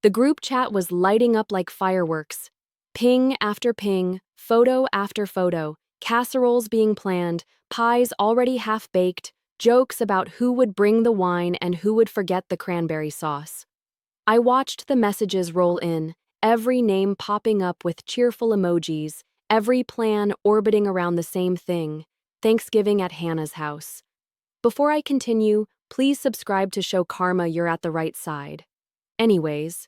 The group chat was lighting up like fireworks. Ping after ping, photo after photo, casseroles being planned, pies already half-baked, jokes about who would bring the wine and who would forget the cranberry sauce. I watched the messages roll in, every name popping up with cheerful emojis, every plan orbiting around the same thing: Thanksgiving at Hannah's house. Before I continue, please subscribe to show karma you're at the right side. Anyways,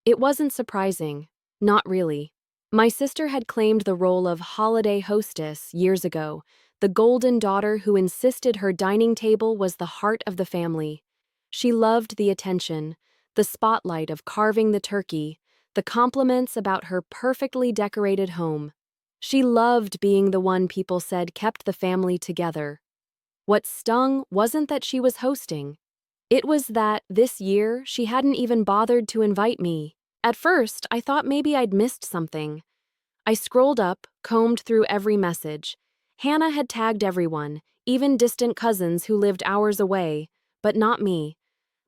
it wasn't surprising. Not really. My sister had claimed the role of holiday hostess years ago, the golden daughter who insisted her dining table was the heart of the family. She loved the attention, the spotlight of carving the turkey, the compliments about her perfectly decorated home. She loved being the one people said kept the family together. What stung wasn't that she was hosting. It was that, this year, she hadn't even bothered to invite me. At first, I thought maybe I'd missed something. I scrolled up, combed through every message. Hannah had tagged everyone, even distant cousins who lived hours away, but not me.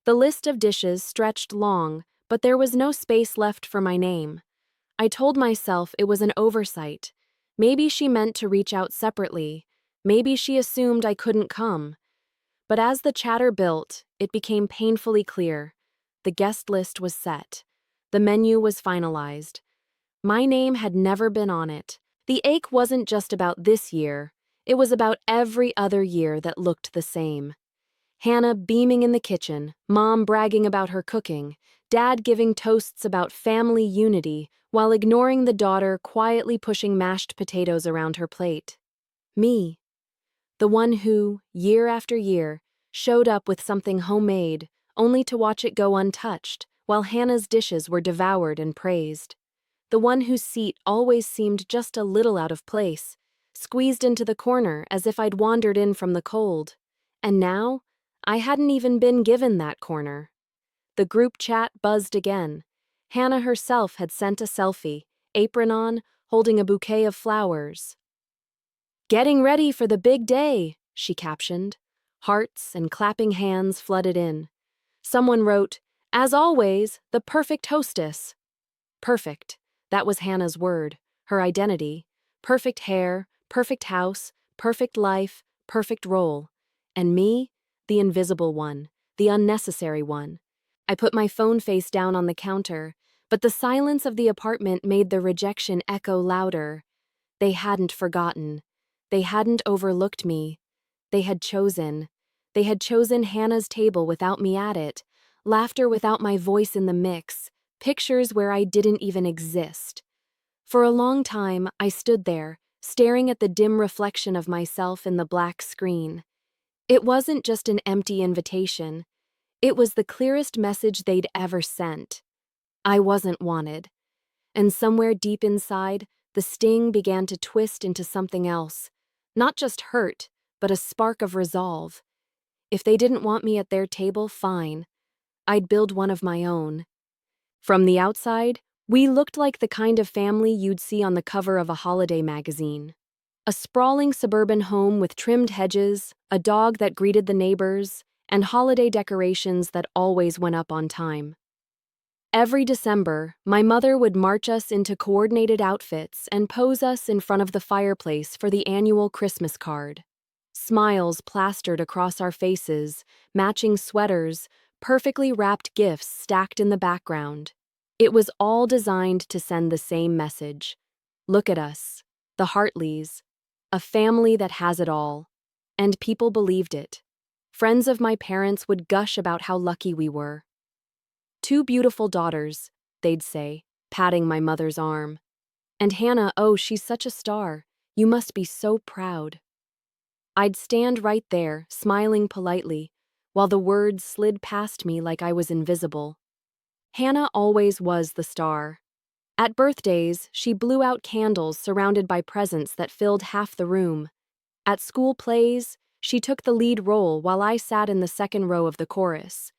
The list of dishes stretched long, but there was no space left for my name. I told myself it was an oversight. Maybe she meant to reach out separately. Maybe she assumed I couldn't come. But as the chatter built, it became painfully clear. The guest list was set. The menu was finalized. My name had never been on it. The ache wasn't just about this year. It was about every other year that looked the same. Hannah beaming in the kitchen, Mom bragging about her cooking, Dad giving toasts about family unity while ignoring the daughter quietly pushing mashed potatoes around her plate. Me, the one who, year after year, showed up with something homemade, only to watch it go untouched, while Hannah's dishes were devoured and praised. The one whose seat always seemed just a little out of place, squeezed into the corner as if I'd wandered in from the cold. And now, I hadn't even been given that corner. The group chat buzzed again. Hannah herself had sent a selfie, apron on, holding a bouquet of flowers. "Getting ready for the big day," she captioned. Hearts and clapping hands flooded in. Someone wrote, "As always, the perfect hostess." Perfect. That was Hannah's word, her identity. Perfect hair, perfect house, perfect life, perfect role. And me, the invisible one, the unnecessary one. I put my phone face down on the counter, but the silence of the apartment made the rejection echo louder. They hadn't forgotten. They hadn't overlooked me. They had chosen. They had chosen Hannah's table without me at it, laughter without my voice in the mix, pictures where I didn't even exist. For a long time, I stood there, staring at the dim reflection of myself in the black screen. It wasn't just an empty invitation. It was the clearest message they'd ever sent. I wasn't wanted. And somewhere deep inside, the sting began to twist into something else. Not just hurt, but a spark of resolve. If they didn't want me at their table, fine. I'd build one of my own. From the outside, we looked like the kind of family you'd see on the cover of a holiday magazine. A sprawling suburban home with trimmed hedges, a dog that greeted the neighbors, and holiday decorations that always went up on time. Every December, my mother would march us into coordinated outfits and pose us in front of the fireplace for the annual Christmas card. Smiles plastered across our faces, matching sweaters, perfectly wrapped gifts stacked in the background. It was all designed to send the same message. Look at us, the Hartleys, a family that has it all. And people believed it. Friends of my parents would gush about how lucky we were. "Two beautiful daughters," they'd say, patting my mother's arm. "And Hannah, oh, she's such a star. You must be so proud." I'd stand right there, smiling politely, while the words slid past me like I was invisible. Hannah always was the star. At birthdays, she blew out candles surrounded by presents that filled half the room. At school plays, she took the lead role while I sat in the second row of the chorus.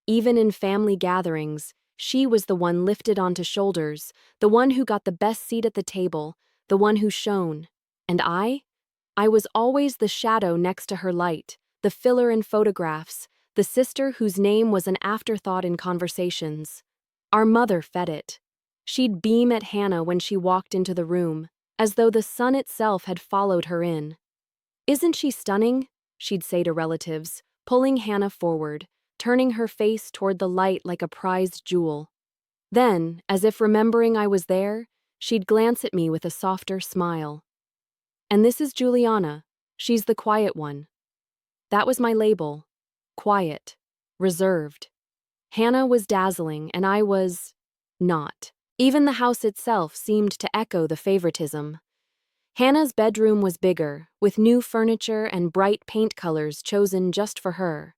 Even in family gatherings, she was the one lifted onto shoulders, the one who got the best seat at the table, the one who shone. And I was always the shadow next to her light, the filler in photographs, the sister whose name was an afterthought in conversations. Our mother fed it. She'd beam at Hannah when she walked into the room, as though the sun itself had followed her in. "Isn't she stunning?" she'd say to relatives, pulling Hannah forward, turning her face toward the light like a prized jewel. Then, as if remembering I was there, she'd glance at me with a softer smile. "And this is Juliana. She's the quiet one." That was my label. Quiet. Reserved. Hannah was dazzling, and I was not. Even the house itself seemed to echo the favoritism. Hannah's bedroom was bigger, with new furniture and bright paint colors chosen just for her.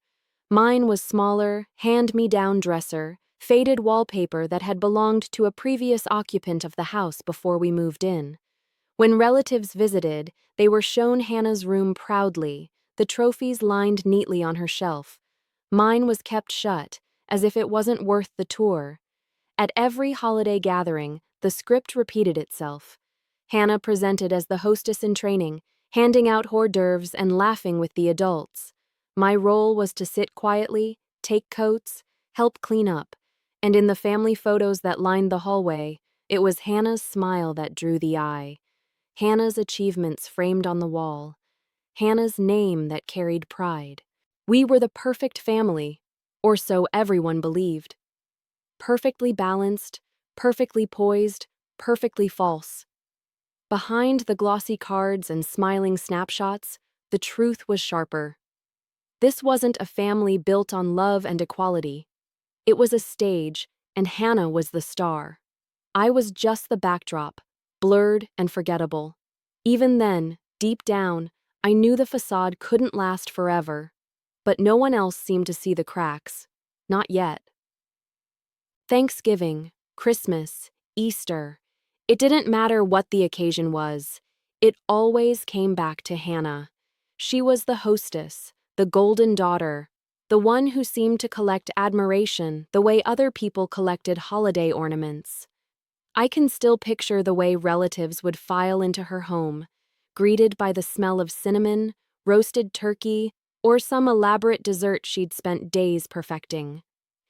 Mine was smaller, hand-me-down dresser, faded wallpaper that had belonged to a previous occupant of the house before we moved in. When relatives visited, they were shown Hannah's room proudly, the trophies lined neatly on her shelf. Mine was kept shut, as if it wasn't worth the tour. At every holiday gathering, the script repeated itself. Hannah presented as the hostess in training, handing out hors d'oeuvres and laughing with the adults. My role was to sit quietly, take coats, help clean up, and in the family photos that lined the hallway, it was Hannah's smile that drew the eye. Hannah's achievements framed on the wall. Hannah's name that carried pride. We were the perfect family, or so everyone believed. Perfectly balanced, perfectly poised, perfectly false. Behind the glossy cards and smiling snapshots, the truth was sharper. This wasn't a family built on love and equality. It was a stage, and Hannah was the star. I was just the backdrop, blurred and forgettable. Even then, deep down, I knew the facade couldn't last forever. But no one else seemed to see the cracks. Not yet. Thanksgiving, Christmas, Easter. It didn't matter what the occasion was. It always came back to Hannah. She was the hostess, the golden daughter, the one who seemed to collect admiration the way other people collected holiday ornaments. I can still picture the way relatives would file into her home, greeted by the smell of cinnamon, roasted turkey, or some elaborate dessert she'd spent days perfecting.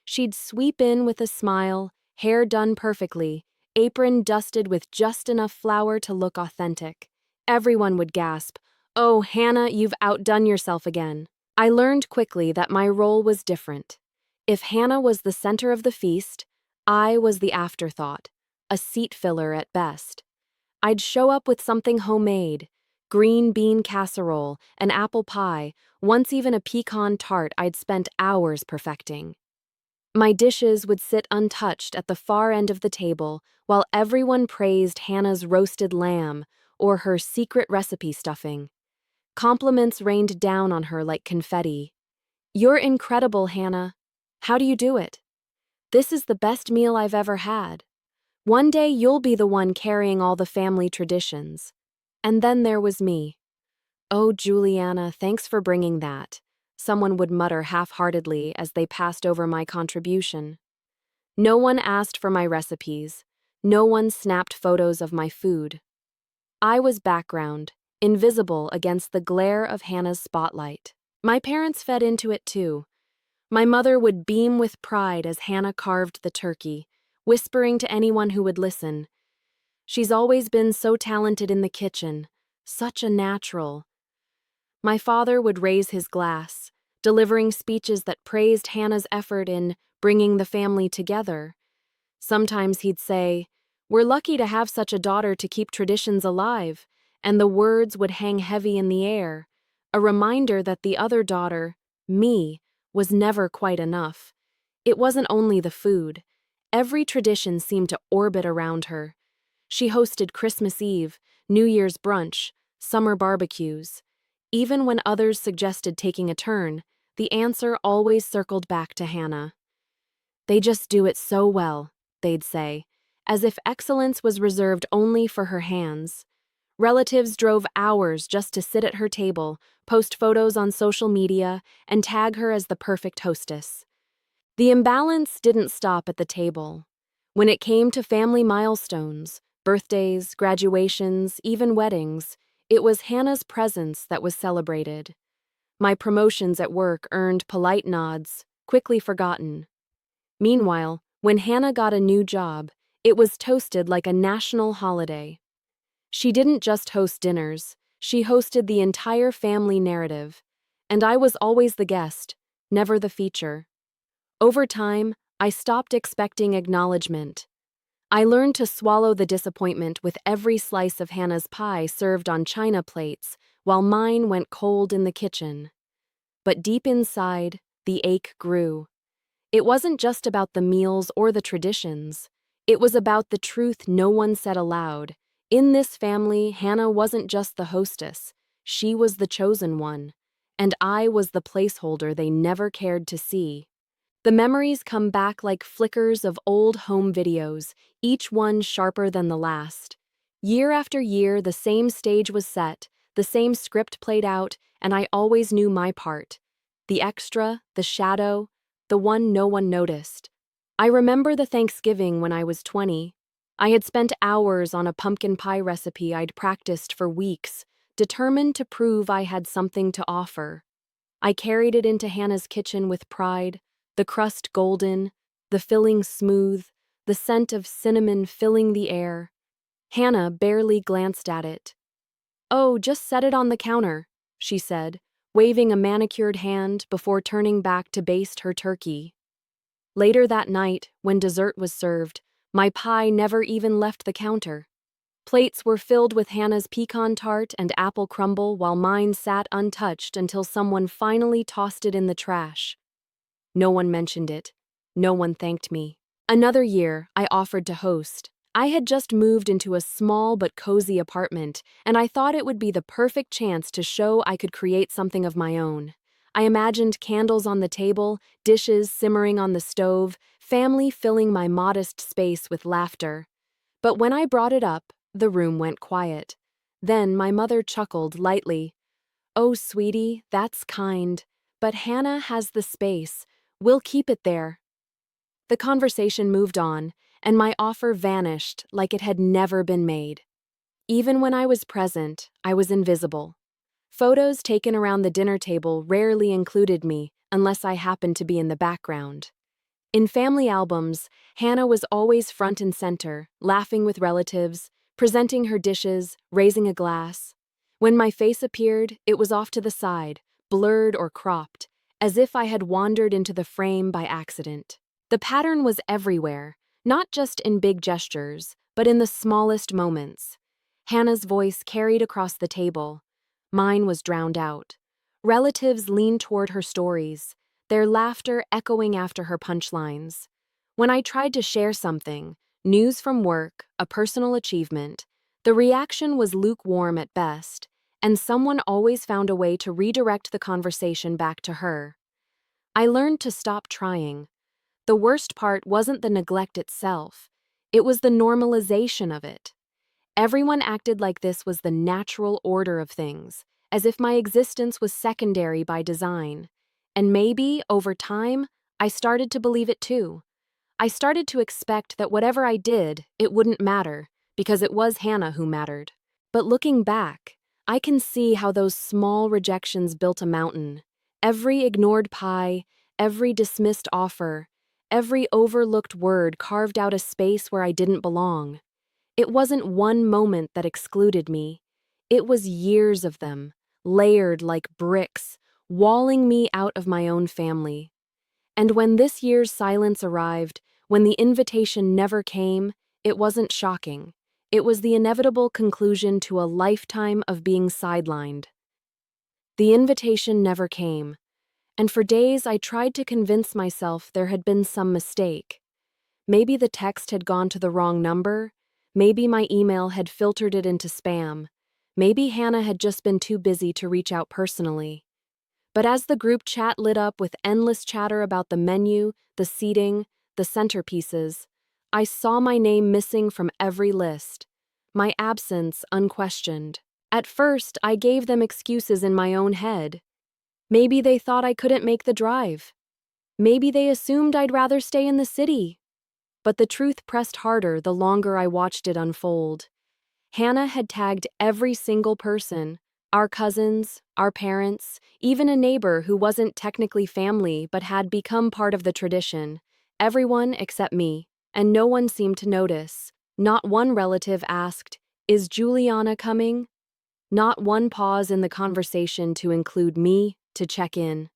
She'd sweep in with a smile, hair done perfectly, apron dusted with just enough flour to look authentic. Everyone would gasp, "Oh, Hannah, you've outdone yourself again." I learned quickly that my role was different. If Hannah was the center of the feast, I was the afterthought, a seat filler at best. I'd show up with something homemade, green bean casserole, an apple pie, once even a pecan tart I'd spent hours perfecting. My dishes would sit untouched at the far end of the table while everyone praised Hannah's roasted lamb or her secret recipe stuffing. Compliments rained down on her like confetti. "You're incredible, Hannah. How do you do it? This is the best meal I've ever had. One day you'll be the one carrying all the family traditions." And then there was me. "Oh, Juliana, thanks for bringing that," someone would mutter half-heartedly as they passed over my contribution. No one asked for my recipes. No one snapped photos of my food. I was background, invisible against the glare of Hannah's spotlight. My parents fed into it too. My mother would beam with pride as Hannah carved the turkey, whispering to anyone who would listen, "She's always been so talented in the kitchen, such a natural." My father would raise his glass, delivering speeches that praised Hannah's effort in bringing the family together. Sometimes he'd say, "We're lucky to have such a daughter to keep traditions alive," and the words would hang heavy in the air, a reminder that the other daughter, me, was never quite enough. It wasn't only the food. Every tradition seemed to orbit around her. She hosted Christmas Eve, New Year's brunch, summer barbecues. Even when others suggested taking a turn, the answer always circled back to Hannah. "They just do it so well," they'd say, as if excellence was reserved only for her hands. Relatives drove hours just to sit at her table, post photos on social media, and tag her as the perfect hostess. The imbalance didn't stop at the table. When it came to family milestones, birthdays, graduations, even weddings, it was Hannah's presence that was celebrated. My promotions at work earned polite nods, quickly forgotten. Meanwhile, When Hannah got a new job, it was toasted like a national holiday. She didn't just host dinners, she hosted the entire family narrative. And I was always the guest, never the feature. Over time, I stopped expecting acknowledgement. I learned to swallow the disappointment with every slice of Hannah's pie served on china plates, while mine went cold in the kitchen. But deep inside, the ache grew. It wasn't just about the meals or the traditions. It was about the truth no one said aloud. In this family, Hannah wasn't just the hostess. She was the chosen one. And I was the placeholder they never cared to see. The memories come back like flickers of old home videos, each one sharper than the last. Year after year, the same stage was set, the same script played out, and I always knew my part. The extra, the shadow, the one no one noticed. I remember the Thanksgiving when I was 20. I had spent hours on a pumpkin pie recipe I'd practiced for weeks, determined to prove I had something to offer. I carried it into Hannah's kitchen with pride, the crust golden, the filling smooth, the scent of cinnamon filling the air. Hannah barely glanced at it. "Oh, just set it on the counter," she said, waving a manicured hand before turning back to baste her turkey. Later that night, when dessert was served, my pie never even left the counter. Plates were filled with Hannah's pecan tart and apple crumble while mine sat untouched until someone finally tossed it in the trash. No one mentioned it. No one thanked me. Another year, I offered to host. I had just moved into a small but cozy apartment, and I thought it would be the perfect chance to show I could create something of my own. I imagined candles on the table, dishes simmering on the stove, family filling my modest space with laughter. But when I brought it up, the room went quiet. Then my mother chuckled lightly. "Oh, sweetie, that's kind. But Hannah has the space. We'll keep it there." The conversation moved on, and my offer vanished like it had never been made. Even when I was present, I was invisible. Photos taken around the dinner table rarely included me unless I happened to be in the background. In family albums, Hannah was always front and center, laughing with relatives, presenting her dishes, raising a glass. When my face appeared, it was off to the side, blurred or cropped, as if I had wandered into the frame by accident. The pattern was everywhere, not just in big gestures, but in the smallest moments. Hannah's voice carried across the table. Mine was drowned out. Relatives leaned toward her stories, their laughter echoing after her punchlines. When I tried to share something, news from work, a personal achievement, the reaction was lukewarm at best, and someone always found a way to redirect the conversation back to her. I learned to stop trying. The worst part wasn't the neglect itself, it was the normalization of it. Everyone acted like this was the natural order of things, as if my existence was secondary by design. And maybe, over time, I started to believe it too. I started to expect that whatever I did, it wouldn't matter, because it was Hannah who mattered. But looking back, I can see how those small rejections built a mountain. Every ignored pie, every dismissed offer, every overlooked word carved out a space where I didn't belong. It wasn't one moment that excluded me. It was years of them, layered like bricks, walling me out of my own family. And when this year's silence arrived, when the invitation never came, it wasn't shocking. It was the inevitable conclusion to a lifetime of being sidelined. The invitation never came, and for days I tried to convince myself there had been some mistake. Maybe the text had gone to the wrong number. Maybe my email had filtered it into spam. Maybe Hannah had just been too busy to reach out personally. But as the group chat lit up with endless chatter about the menu, the seating, the centerpieces, I saw my name missing from every list. My absence unquestioned. At first, I gave them excuses in my own head. Maybe they thought I couldn't make the drive. Maybe they assumed I'd rather stay in the city. But the truth pressed harder the longer I watched it unfold. Hannah had tagged every single person, our cousins, our parents, even a neighbor who wasn't technically family but had become part of the tradition. everyone except me, and no one seemed to notice. Not one relative asked, "Is Juliana coming?" Not one pause in the conversation to include me to check in.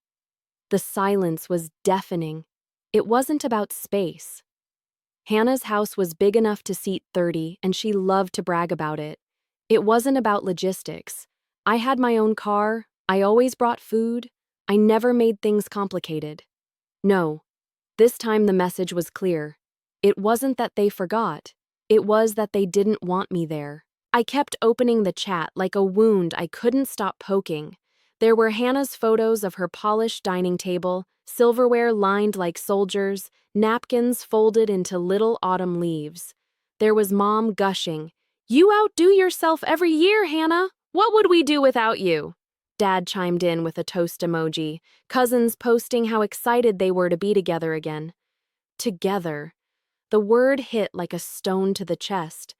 The silence was deafening. It wasn't about space. Hannah's house was big enough to seat 30, and she loved to brag about it. It wasn't about logistics. I had my own car, I always brought food, I never made things complicated. No, this time the message was clear. It wasn't that they forgot, it was that they didn't want me there. I kept opening the chat like a wound I couldn't stop poking. There were Hannah's photos of her polished dining table, silverware lined like soldiers, napkins folded into little autumn leaves. There was Mom gushing, "You outdo yourself every year, Hannah! What would we do without you?" Dad chimed in with a toast emoji, cousins posting how excited they were to be together again. Together. The word hit like a stone to the chest.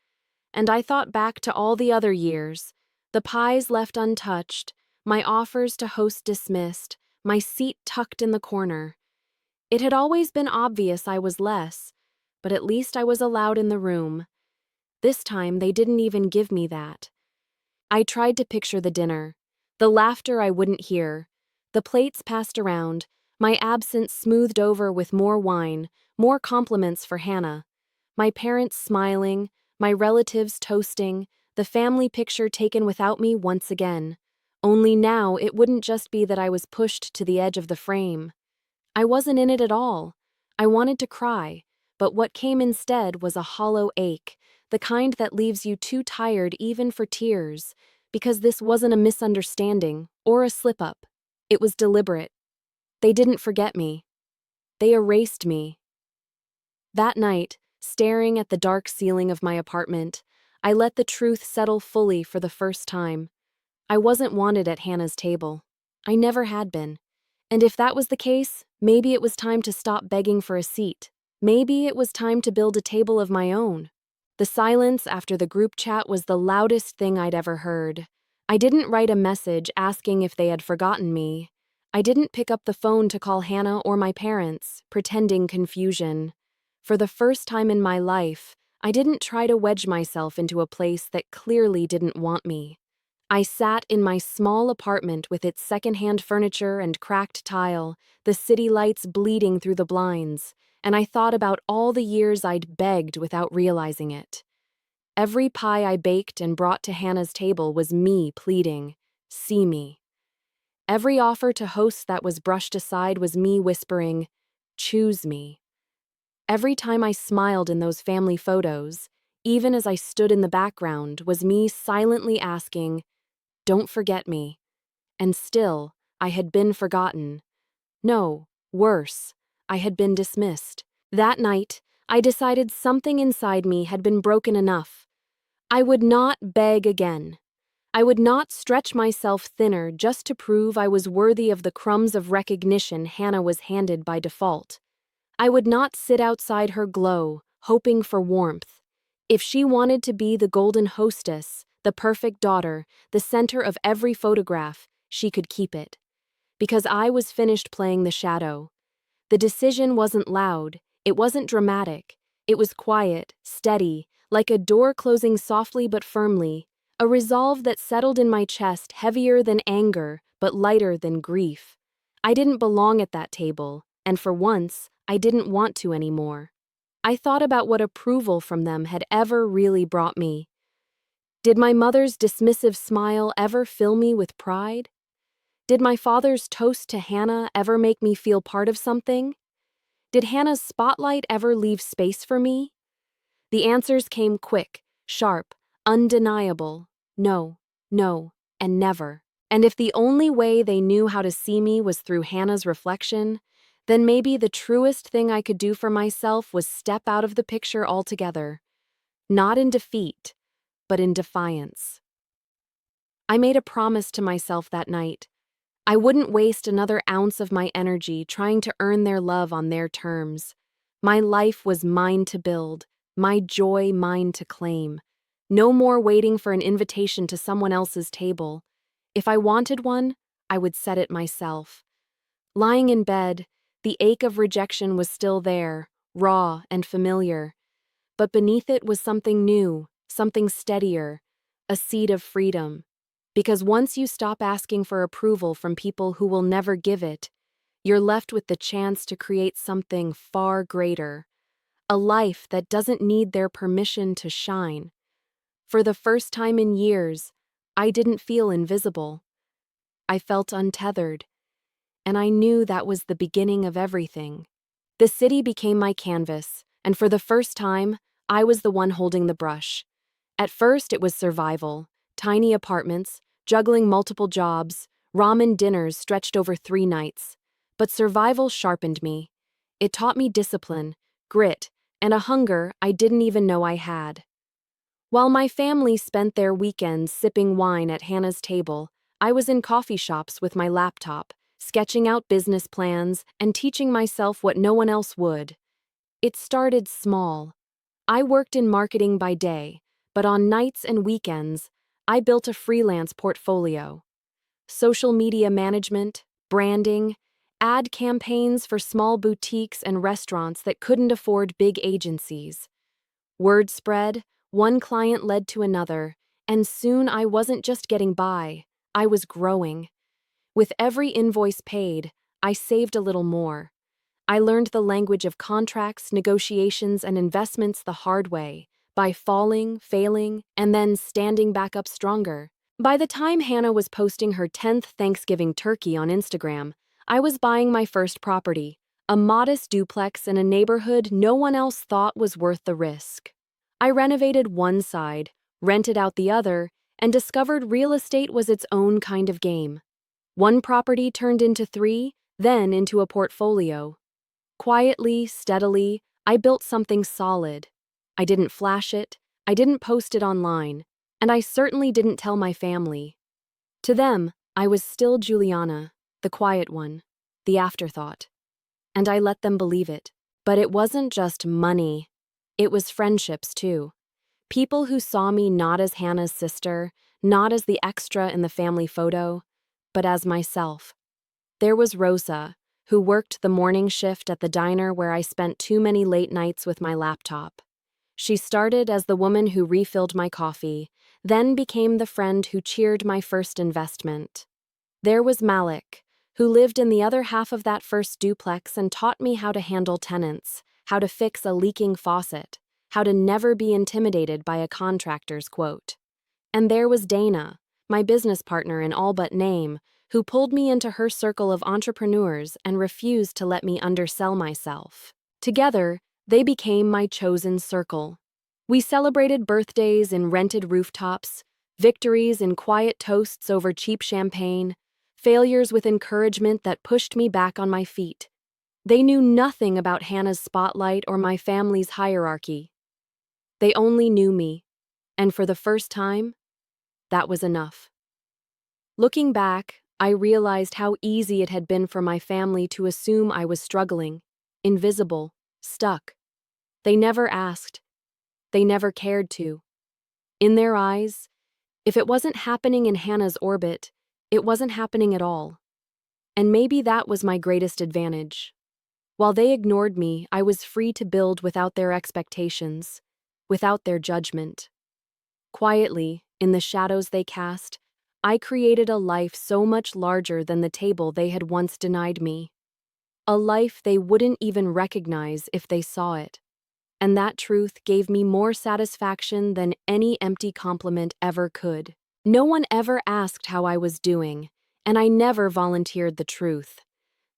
And I thought back to all the other years, the pies left untouched, my offers to host dismissed, my seat tucked in the corner. It had always been obvious I was less, but at least I was allowed in the room. This time they didn't even give me that. I tried to picture the dinner, the laughter I wouldn't hear, the plates passed around, my absence smoothed over with more wine, more compliments for Hannah, my parents smiling, my relatives toasting, the family picture taken without me once again. Only now it wouldn't just be that I was pushed to the edge of the frame. I wasn't in it at all. I wanted to cry, but what came instead was a hollow ache, the kind that leaves you too tired even for tears, because this wasn't a misunderstanding or a slip-up. It was deliberate. They didn't forget me. They erased me. That night, staring at the dark ceiling of my apartment, I let the truth settle fully for the first time. I wasn't wanted at Hannah's table. I never had been. And if that was the case, maybe it was time to stop begging for a seat. Maybe it was time to build a table of my own. The silence after the group chat was the loudest thing I'd ever heard. I didn't write a message asking if they had forgotten me. I didn't pick up the phone to call Hannah or my parents, pretending confusion. For the first time in my life, I didn't try to wedge myself into a place that clearly didn't want me. I sat in my small apartment with its secondhand furniture and cracked tile, the city lights bleeding through the blinds, and I thought about all the years I'd begged without realizing it. Every pie I baked and brought to Hannah's table was me pleading, "See me." Every offer to host that was brushed aside was me whispering, "Choose me." Every time I smiled in those family photos, even as I stood in the background, was me silently asking, "Don't forget me." And still, I had been forgotten. No, worse, I had been dismissed. That night, I decided something inside me had been broken enough. I would not beg again. I would not stretch myself thinner just to prove I was worthy of the crumbs of recognition Hannah was handed by default. I would not sit outside her glow, hoping for warmth. If she wanted to be the golden hostess, the perfect daughter, the center of every photograph, she could keep it. Because I was finished playing the shadow. The decision wasn't loud, it wasn't dramatic. It was quiet, steady, like a door closing softly but firmly, a resolve that settled in my chest heavier than anger, but lighter than grief. I didn't belong at that table, and for once, I didn't want to anymore. I thought about what approval from them had ever really brought me. Did my mother's dismissive smile ever fill me with pride? Did my father's toast to Hannah ever make me feel part of something? Did Hannah's spotlight ever leave space for me? The answers came quick, sharp, undeniable. No, no, and never. And if the only way they knew how to see me was through Hannah's reflection, then maybe the truest thing I could do for myself was step out of the picture altogether. Not in defeat, but in defiance. I made a promise to myself that night. I wouldn't waste another ounce of my energy trying to earn their love on their terms. My life was mine to build, my joy mine to claim. No more waiting for an invitation to someone else's table. If I wanted one, I would set it myself. Lying in bed, the ache of rejection was still there, raw and familiar. But beneath it was something new, something steadier, a seed of freedom. Because once you stop asking for approval from people who will never give it, you're left with the chance to create something far greater, a life that doesn't need their permission to shine. For the first time in years, I didn't feel invisible. I felt untethered, and I knew that was the beginning of everything. The city became my canvas, and for the first time, I was the one holding the brush. At first, it was survival, tiny apartments, juggling multiple jobs, ramen dinners stretched over 3 nights. But survival sharpened me. It taught me discipline, grit, and a hunger I didn't even know I had. While my family spent their weekends sipping wine at Hannah's table, I was in coffee shops with my laptop, sketching out business plans and teaching myself what no one else would. It started small. I worked in marketing by day, but on nights and weekends, I built a freelance portfolio. Social media management, branding, ad campaigns for small boutiques and restaurants that couldn't afford big agencies. Word spread, one client led to another, and soon I wasn't just getting by, I was growing. With every invoice paid, I saved a little more. I learned the language of contracts, negotiations, and investments the hard way, by falling, failing, and then standing back up stronger. By the time Hannah was posting her 10th Thanksgiving turkey on Instagram, I was buying my first property, a modest duplex in a neighborhood no one else thought was worth the risk. I renovated one side, rented out the other, and discovered real estate was its own kind of game. One property turned into 3, then into a portfolio. Quietly, steadily, I built something solid. I didn't flash it, I didn't post it online, and I certainly didn't tell my family. To them, I was still Juliana, the quiet one, the afterthought. And I let them believe it. But it wasn't just money. It was friendships, too. People who saw me not as Hannah's sister, not as the extra in the family photo, but as myself. There was Rosa, who worked the morning shift at the diner where I spent too many late nights with my laptop. She started as the woman who refilled my coffee, then became the friend who cheered my first investment. There was Malik, who lived in the other half of that first duplex and taught me how to handle tenants, how to fix a leaking faucet, how to never be intimidated by a contractor's quote. And there was Dana, my business partner in all but name, who pulled me into her circle of entrepreneurs and refused to let me undersell myself. Together, they became my chosen circle. We celebrated birthdays in rented rooftops, victories in quiet toasts over cheap champagne, failures with encouragement that pushed me back on my feet. They knew nothing about Hannah's spotlight or my family's hierarchy. They only knew me, and for the first time, that was enough. Looking back, I realized how easy it had been for my family to assume I was struggling, invisible, stuck. They never asked. They never cared to. In their eyes, if it wasn't happening in Hannah's orbit, it wasn't happening at all. And maybe that was my greatest advantage. While they ignored me, I was free to build without their expectations, without their judgment. Quietly, in the shadows they cast, I created a life so much larger than the table they had once denied me. A life they wouldn't even recognize if they saw it. And that truth gave me more satisfaction than any empty compliment ever could. No one ever asked how I was doing, and I never volunteered the truth.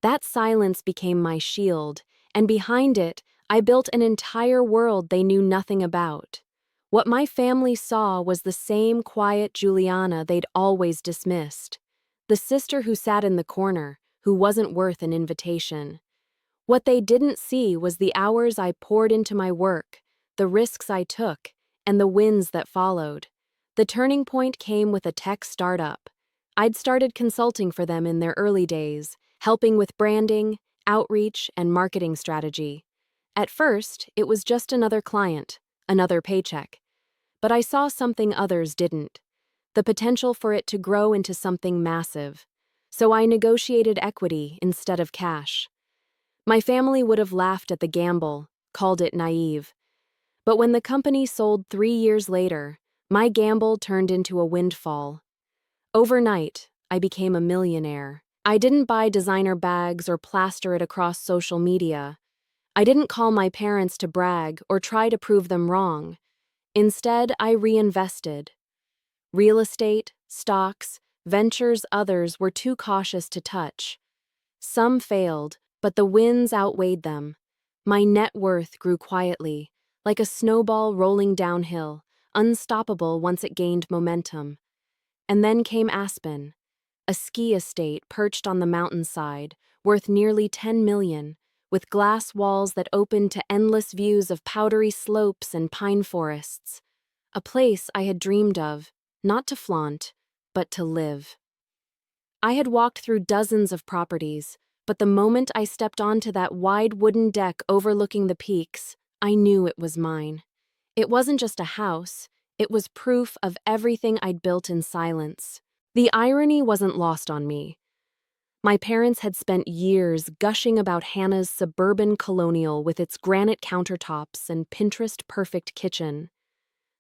That silence became my shield, and behind it, I built an entire world they knew nothing about. What my family saw was the same quiet Juliana they'd always dismissed. The sister who sat in the corner, who wasn't worth an invitation. What they didn't see was the hours I poured into my work, the risks I took, and the wins that followed. The turning point came with a tech startup. I'd started consulting for them in their early days, helping with branding, outreach, and marketing strategy. At first, it was just another client, another paycheck. But I saw something others didn't, the potential for it to grow into something massive. So I negotiated equity instead of cash. My family would have laughed at the gamble, called it naive. But when the company sold 3 years later, my gamble turned into a windfall. Overnight, I became a millionaire. I didn't buy designer bags or plaster it across social media. I didn't call my parents to brag or try to prove them wrong. Instead, I reinvested. Real estate, stocks, ventures others were too cautious to touch. Some failed, but the wins outweighed them. My net worth grew quietly, like a snowball rolling downhill, unstoppable once it gained momentum. And then came Aspen, a ski estate perched on the mountainside, worth nearly 10 million, with glass walls that opened to endless views of powdery slopes and pine forests. A place I had dreamed of, not to flaunt, but to live. I had walked through dozens of properties, but the moment I stepped onto that wide wooden deck overlooking the peaks, I knew it was mine. It wasn't just a house, it was proof of everything I'd built in silence. The irony wasn't lost on me. My parents had spent years gushing about Hannah's suburban colonial with its granite countertops and Pinterest-perfect kitchen.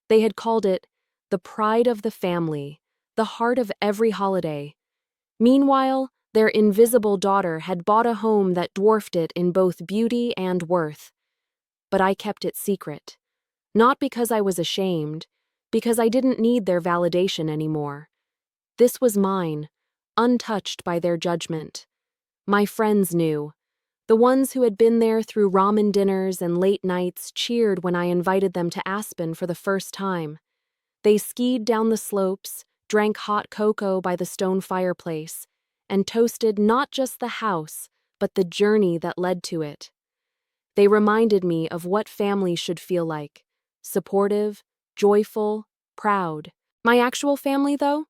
They had called it the pride of the family, the heart of every holiday. Meanwhile, their invisible daughter had bought a home that dwarfed it in both beauty and worth. But I kept it secret. Not because I was ashamed, because I didn't need their validation anymore. This was mine, untouched by their judgment. My friends knew. The ones who had been there through ramen dinners and late nights cheered when I invited them to Aspen for the first time. They skied down the slopes, drank hot cocoa by the stone fireplace, and toasted not just the house, but the journey that led to it. They reminded me of what family should feel like: supportive, joyful, proud. My actual family, though?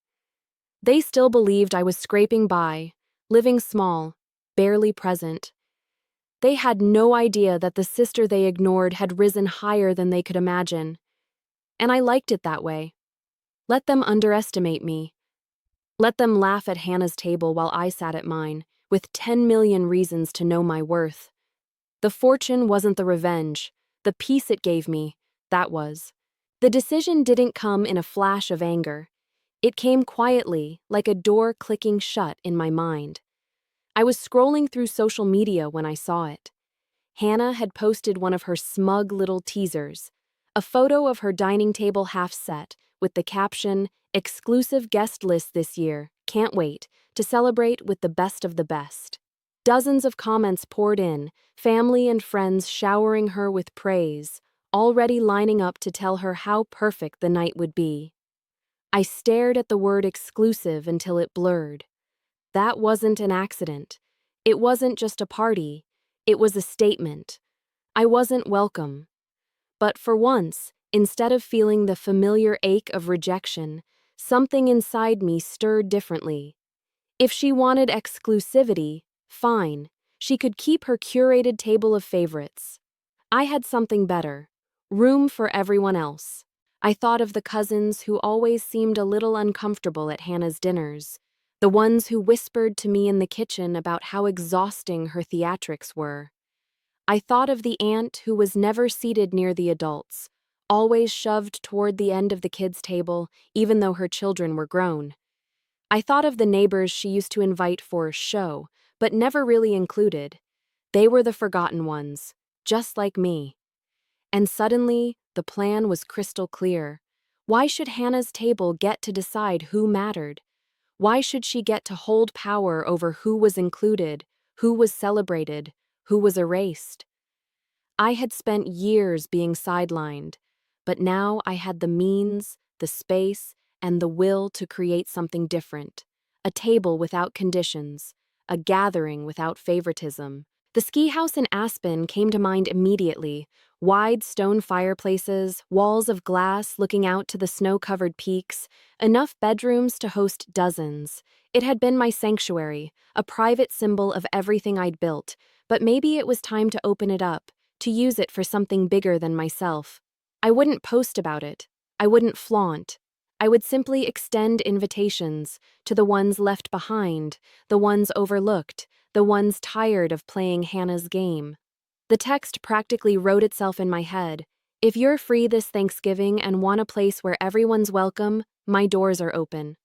They still believed I was scraping by, living small, barely present. They had no idea that the sister they ignored had risen higher than they could imagine. And I liked it that way. Let them underestimate me. Let them laugh at Hannah's table while I sat at mine, with 10 million reasons to know my worth. The fortune wasn't the revenge. The peace it gave me, that was. The decision didn't come in a flash of anger. It came quietly, like a door clicking shut in my mind. I was scrolling through social media when I saw it. Hannah had posted one of her smug little teasers, a photo of her dining table half set, with the caption, "Exclusive guest list this year, can't wait," to celebrate with the best of the best. Dozens of comments poured in, family and friends showering her with praise, already lining up to tell her how perfect the night would be. I stared at the word exclusive until it blurred. That wasn't an accident. It wasn't just a party. It was a statement. I wasn't welcome. But for once, instead of feeling the familiar ache of rejection, something inside me stirred differently. If she wanted exclusivity, fine. She could keep her curated table of favorites. I had something better: room for everyone else. I thought of the cousins who always seemed a little uncomfortable at Hannah's dinners, the ones who whispered to me in the kitchen about how exhausting her theatrics were. I thought of the aunt who was never seated near the adults, always shoved toward the end of the kids' table, even though her children were grown. I thought of the neighbors she used to invite for show, but never really included. They were the forgotten ones, just like me. And suddenly, the plan was crystal clear. Why should Hannah's table get to decide who mattered? Why should she get to hold power over who was included, who was celebrated, who was erased? I had spent years being sidelined, but now I had the means, the space, and the will to create something different. A table without conditions, a gathering without favoritism. The ski house in Aspen came to mind immediately. Wide stone fireplaces, walls of glass looking out to the snow-covered peaks, enough bedrooms to host dozens. It had been my sanctuary, a private symbol of everything I'd built, but maybe it was time to open it up, to use it for something bigger than myself. I wouldn't post about it. I wouldn't flaunt. I would simply extend invitations to the ones left behind, the ones overlooked, the ones tired of playing Hannah's game. The text practically wrote itself in my head. If you're free this Thanksgiving and want a place where everyone's welcome, my doors are open.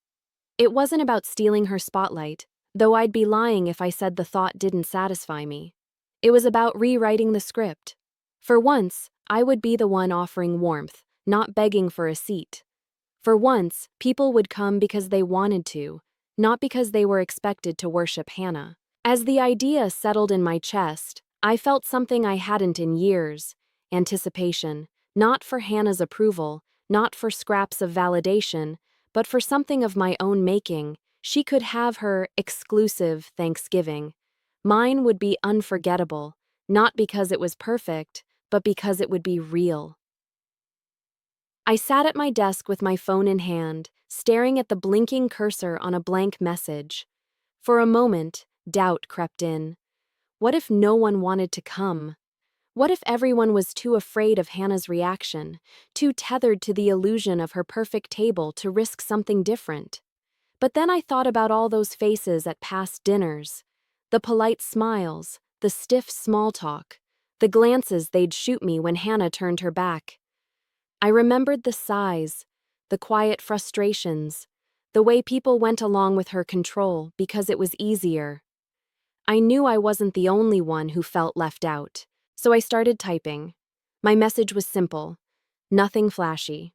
It wasn't about stealing her spotlight, though I'd be lying if I said the thought didn't satisfy me. It was about rewriting the script. For once, I would be the one offering warmth, not begging for a seat. For once, people would come because they wanted to, not because they were expected to worship Hannah. As the idea settled in my chest, I felt something I hadn't in years: anticipation, not for Hannah's approval, not for scraps of validation, but for something of my own making. She could have her exclusive Thanksgiving. Mine would be unforgettable, not because it was perfect, but because it would be real. I sat at my desk with my phone in hand, staring at the blinking cursor on a blank message. For a moment, doubt crept in. What if no one wanted to come? What if everyone was too afraid of Hannah's reaction, too tethered to the illusion of her perfect table to risk something different? But then I thought about all those faces at past dinners. The polite smiles, the stiff small talk, the glances they'd shoot me when Hannah turned her back. I remembered the sighs, the quiet frustrations, the way people went along with her control because it was easier. I knew I wasn't the only one who felt left out, so I started typing. My message was simple, nothing flashy.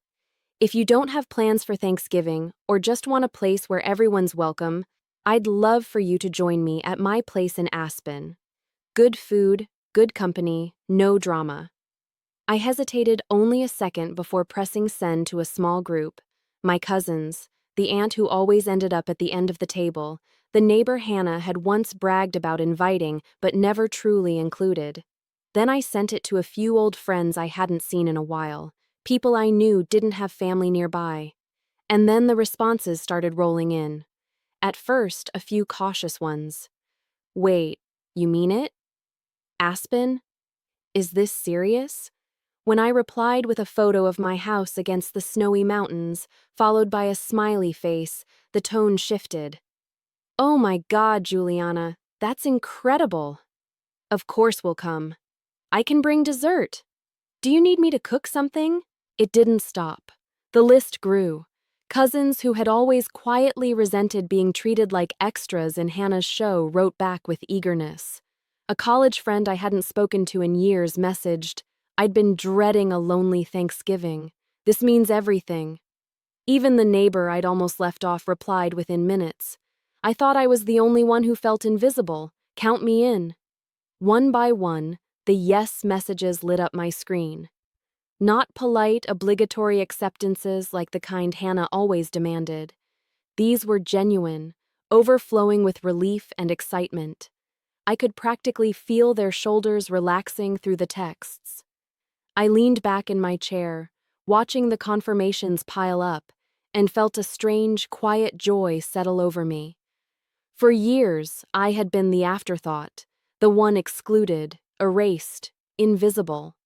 If you don't have plans for Thanksgiving or just want a place where everyone's welcome, I'd love for you to join me at my place in Aspen. Good food, good company, no drama. I hesitated only a second before pressing send to a small group. My cousins, the aunt who always ended up at the end of the table, the neighbor Hannah had once bragged about inviting but never truly included. Then I sent it to a few old friends I hadn't seen in a while, people I knew didn't have family nearby. And then the responses started rolling in. At first, a few cautious ones. Wait, you mean it? Aspen? Is this serious? When I replied with a photo of my house against the snowy mountains, followed by a smiley face, the tone shifted. Oh my God, Juliana, that's incredible. Of course we'll come. I can bring dessert. Do you need me to cook something? It didn't stop. The list grew. Cousins who had always quietly resented being treated like extras in Hannah's show wrote back with eagerness. A college friend I hadn't spoken to in years messaged, "I'd been dreading a lonely Thanksgiving. This means everything." Even the neighbor I'd almost left off replied within minutes. I thought I was the only one who felt invisible. Count me in. One by one, the yes messages lit up my screen. Not polite, obligatory acceptances like the kind Hannah always demanded. These were genuine, overflowing with relief and excitement. I could practically feel their shoulders relaxing through the texts. I leaned back in my chair, watching the confirmations pile up, and felt a strange, quiet joy settle over me. For years, I had been the afterthought, the one excluded, erased, invisible.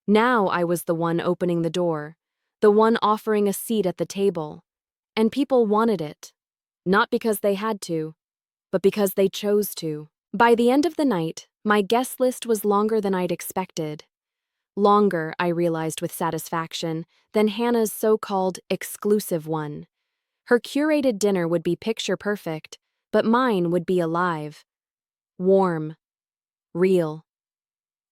Now I was the one opening the door, the one offering a seat at the table. And people wanted it. Not because they had to, but because they chose to. By the end of the night, my guest list was longer than I'd expected. Longer, I realized with satisfaction, than Hannah's so-called exclusive one. Her curated dinner would be picture perfect, but mine would be alive. Warm. Real.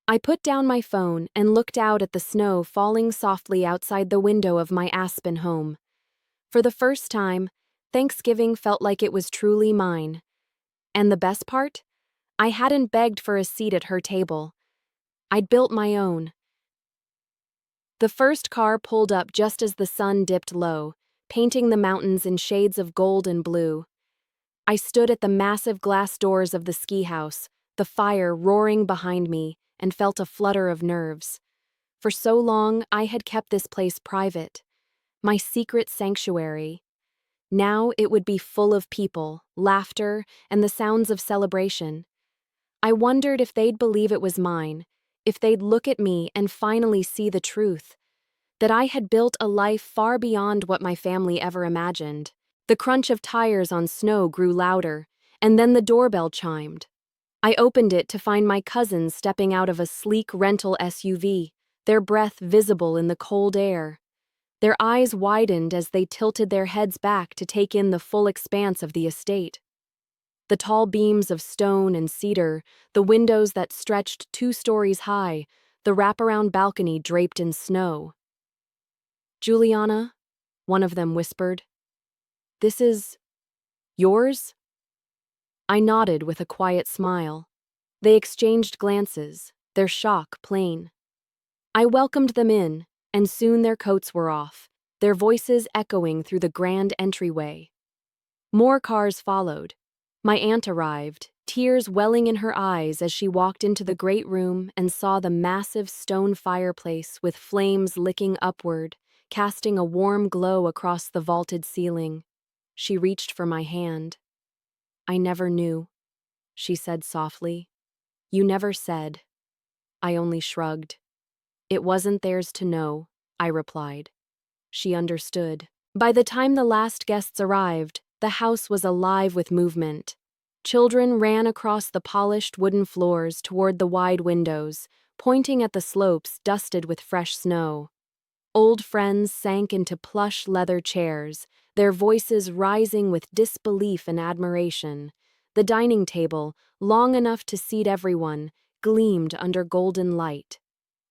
I put down my phone and looked out at the snow falling softly outside the window of my Aspen home. For the first time, Thanksgiving felt like it was truly mine. And the best part? I hadn't begged for a seat at her table. I'd built my own. The first car pulled up just as the sun dipped low, painting the mountains in shades of gold and blue. I stood at the massive glass doors of the ski house, the fire roaring behind me, and felt a flutter of nerves. For so long, I had kept this place private, my secret sanctuary. Now it would be full of people, laughter, and the sounds of celebration. I wondered if they'd believe it was mine, if they'd look at me and finally see the truth, that I had built a life far beyond what my family ever imagined. The crunch of tires on snow grew louder, and then the doorbell chimed. I opened it to find my cousins stepping out of a sleek rental SUV, their breath visible in the cold air. Their eyes widened as they tilted their heads back to take in the full expanse of the estate. The tall beams of stone and cedar, the windows that stretched 2 stories high, the wraparound balcony draped in snow. "Juliana," one of them whispered, "this is yours?" I nodded with a quiet smile. They exchanged glances, their shock plain. I welcomed them in, and soon their coats were off, their voices echoing through the grand entryway. More cars followed. My aunt arrived, tears welling in her eyes as she walked into the great room and saw the massive stone fireplace with flames licking upward, casting a warm glow across the vaulted ceiling. She reached for my hand. "I never knew," she said softly. "You never said." I only shrugged. "It wasn't theirs to know," I replied. She understood. By the time the last guests arrived, the house was alive with movement. Children ran across the polished wooden floors toward the wide windows, pointing at the slopes dusted with fresh snow. Old friends sank into plush leather chairs, their voices rising with disbelief and admiration. The dining table, long enough to seat everyone, gleamed under golden light.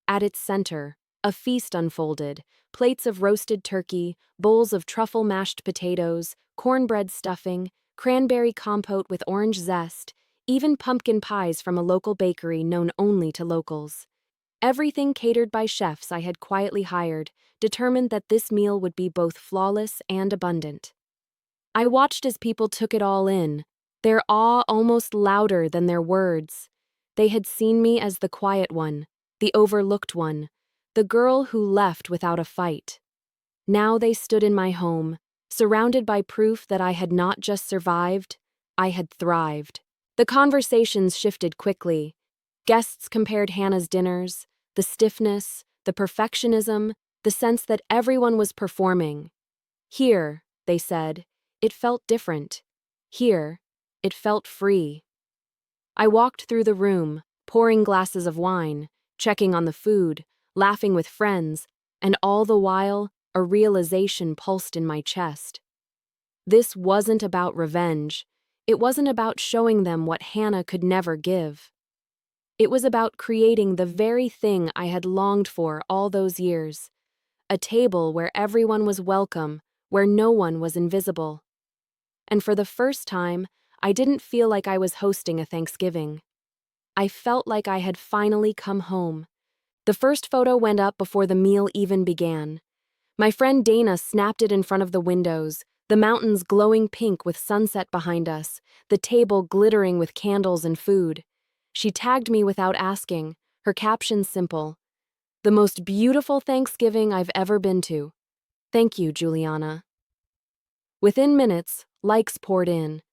At its center, a feast unfolded: plates of roasted turkey, bowls of truffle mashed potatoes, cornbread stuffing, cranberry compote with orange zest, even pumpkin pies from a local bakery known only to locals. Everything catered by chefs I had quietly hired, determined that this meal would be both flawless and abundant. I watched as people took it all in, their awe almost louder than their words. They had seen me as the quiet one, the overlooked one, the girl who left without a fight. Now they stood in my home, surrounded by proof that I had not just survived, I had thrived. The conversations shifted quickly. Guests compared Hannah's dinners, the stiffness, the perfectionism, the sense that everyone was performing. Here, they said, it felt different. Here, it felt free. I walked through the room, pouring glasses of wine, checking on the food, laughing with friends, and all the while, a realization pulsed in my chest. This wasn't about revenge. It wasn't about showing them what Hannah could never give. It was about creating the very thing I had longed for all those years: a table where everyone was welcome, where no one was invisible. And for the first time, I didn't feel like I was hosting a Thanksgiving. I felt like I had finally come home. The first photo went up before the meal even began. My friend Dana snapped it in front of the windows, the mountains glowing pink with sunset behind us, the table glittering with candles and food. She tagged me without asking, her caption simple: "The most beautiful Thanksgiving I've ever been to. Thank you, Juliana." Within minutes, likes poured in.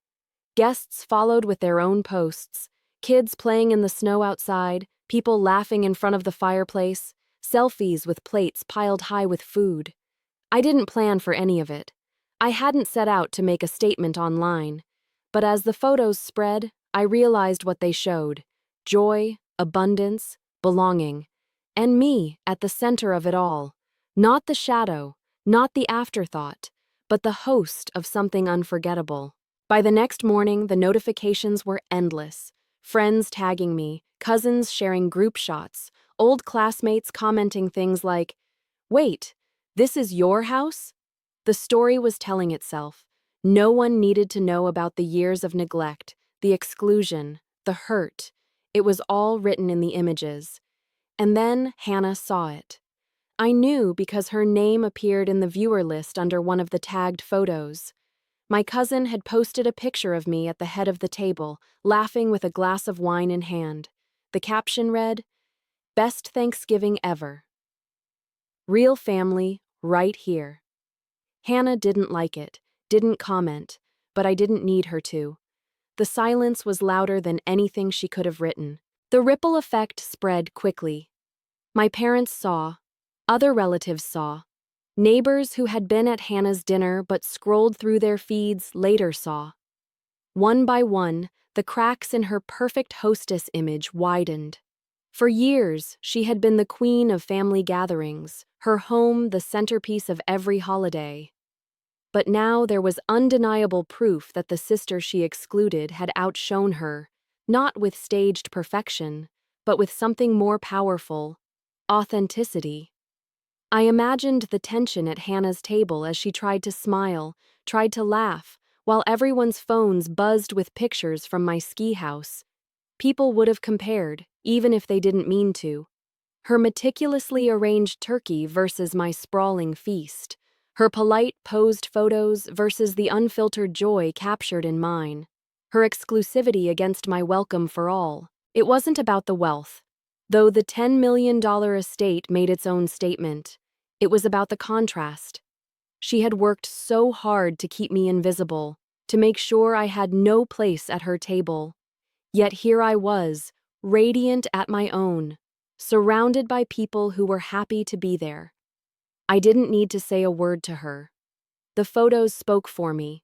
Guests followed with their own posts: kids playing in the snow outside, people laughing in front of the fireplace, selfies with plates piled high with food. I didn't plan for any of it. I hadn't set out to make a statement online. But as the photos spread, I realized what they showed: joy, abundance, belonging. And me at the center of it all. Not the shadow, not the afterthought, but the host of something unforgettable. By the next morning, the notifications were endless. Friends tagging me, cousins sharing group shots, old classmates commenting things like, "Wait, this is your house?" The story was telling itself. No one needed to know about the years of neglect, the exclusion, the hurt. It was all written in the images. And then Hannah saw it. I knew because her name appeared in the viewer list under one of the tagged photos. My cousin had posted a picture of me at the head of the table, laughing with a glass of wine in hand. The caption read, "Best Thanksgiving ever. Real family, right here." Hannah didn't like it, didn't comment, but I didn't need her to. The silence was louder than anything she could have written. The ripple effect spread quickly. My parents saw. Other relatives saw. Neighbors who had been at Hannah's dinner but scrolled through their feeds later saw. One by one, The cracks in her perfect hostess image widened. For years, she had been the queen of family gatherings, her home the centerpiece of every holiday. But now there was undeniable proof that the sister she excluded had outshone her, not with staged perfection, but with something more powerful: authenticity. I imagined the tension at Hannah's table as she tried to smile, tried to laugh, while everyone's phones buzzed with pictures from my ski house. People would have compared, even if they didn't mean to. Her meticulously arranged turkey versus my sprawling feast. Her polite, posed photos versus the unfiltered joy captured in mine. Her exclusivity against my welcome for all. It wasn't about the wealth, though the $10 million estate made its own statement. It was about the contrast. She had worked so hard to keep me invisible, to make sure I had no place at her table. Yet here I was, radiant at my own, surrounded by people who were happy to be there. I didn't need to say a word to her. The photos spoke for me.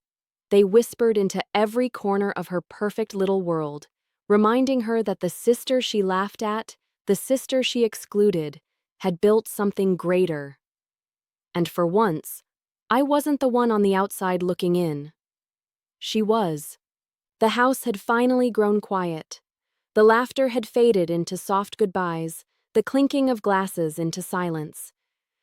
They whispered into every corner of her perfect little world, reminding her that the sister she laughed at, the sister she excluded, had built something greater. And for once, I wasn't the one on the outside looking in. She was. The house had finally grown quiet. The laughter had faded into soft goodbyes, the clinking of glasses into silence.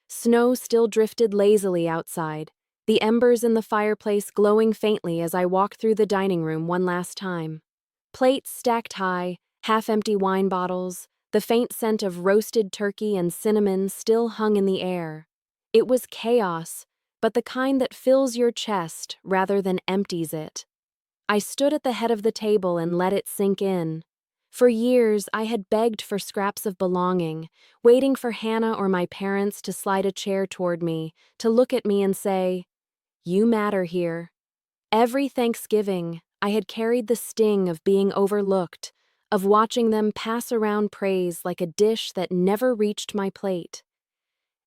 Snow still drifted lazily outside, the embers in the fireplace glowing faintly as I walked through the dining room one last time. Plates stacked high, half-empty wine bottles, the faint scent of roasted turkey and cinnamon still hung in the air. It was chaos, but the kind that fills your chest rather than empties it. I stood at the head of the table and let it sink in. For years, I had begged for scraps of belonging, waiting for Hannah or my parents to slide a chair toward me, to look at me and say, "You matter here." Every Thanksgiving, I had carried the sting of being overlooked, of watching them pass around praise like a dish that never reached my plate.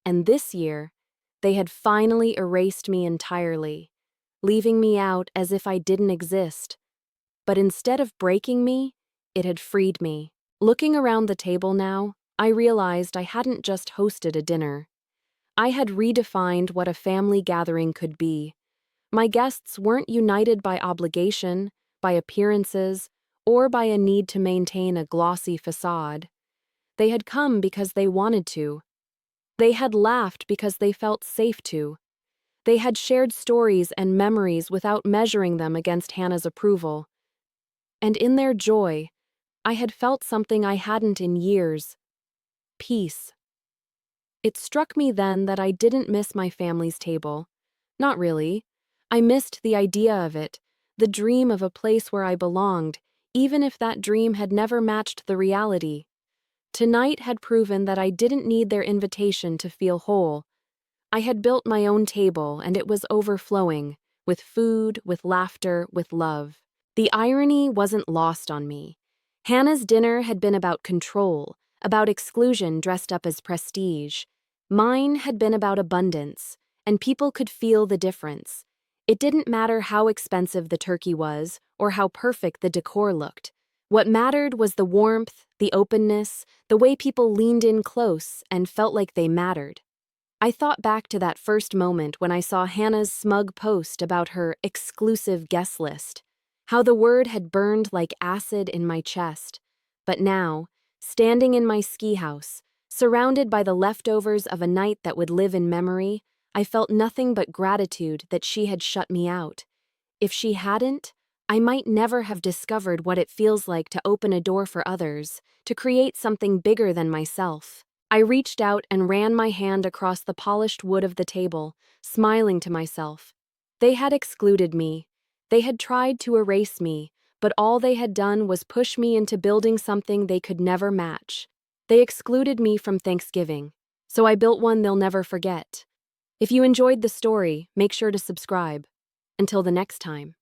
And this year, they had finally erased me entirely, leaving me out as if I didn't exist. But instead of breaking me, it had freed me. Looking around the table now, I realized I hadn't just hosted a dinner. I had redefined what a family gathering could be. My guests weren't united by obligation, by appearances, or by a need to maintain a glossy facade. They had come because they wanted to. They had laughed because they felt safe to. They had shared stories and memories without measuring them against Hannah's approval. And in their joy, I had felt something I hadn't in years: peace. It struck me then that I didn't miss my family's table. Not really. I missed the idea of it, the dream of a place where I belonged, even if that dream had never matched the reality. Tonight had proven that I didn't need their invitation to feel whole. I had built my own table, and it was overflowing, with food, with laughter, with love. The irony wasn't lost on me. Hannah's dinner had been about control, about exclusion dressed up as prestige. Mine had been about abundance, and people could feel the difference. It didn't matter how expensive the turkey was, or how perfect the decor looked. What mattered was the warmth, the openness, the way people leaned in close and felt like they mattered. I thought back to that first moment when I saw Hannah's smug post about her exclusive guest list, how the word had burned like acid in my chest. But now, standing in my ski house, surrounded by the leftovers of a night that would live in memory, I felt nothing but gratitude that she had shut me out. If she hadn't, I might never have discovered what it feels like to open a door for others, to create something bigger than myself. I reached out and ran my hand across the polished wood of the table, smiling to myself. They had excluded me. They had tried to erase me, but all they had done was push me into building something they could never match. They excluded me from Thanksgiving, so I built one they'll never forget. If you enjoyed the story, make sure to subscribe. Until the next time.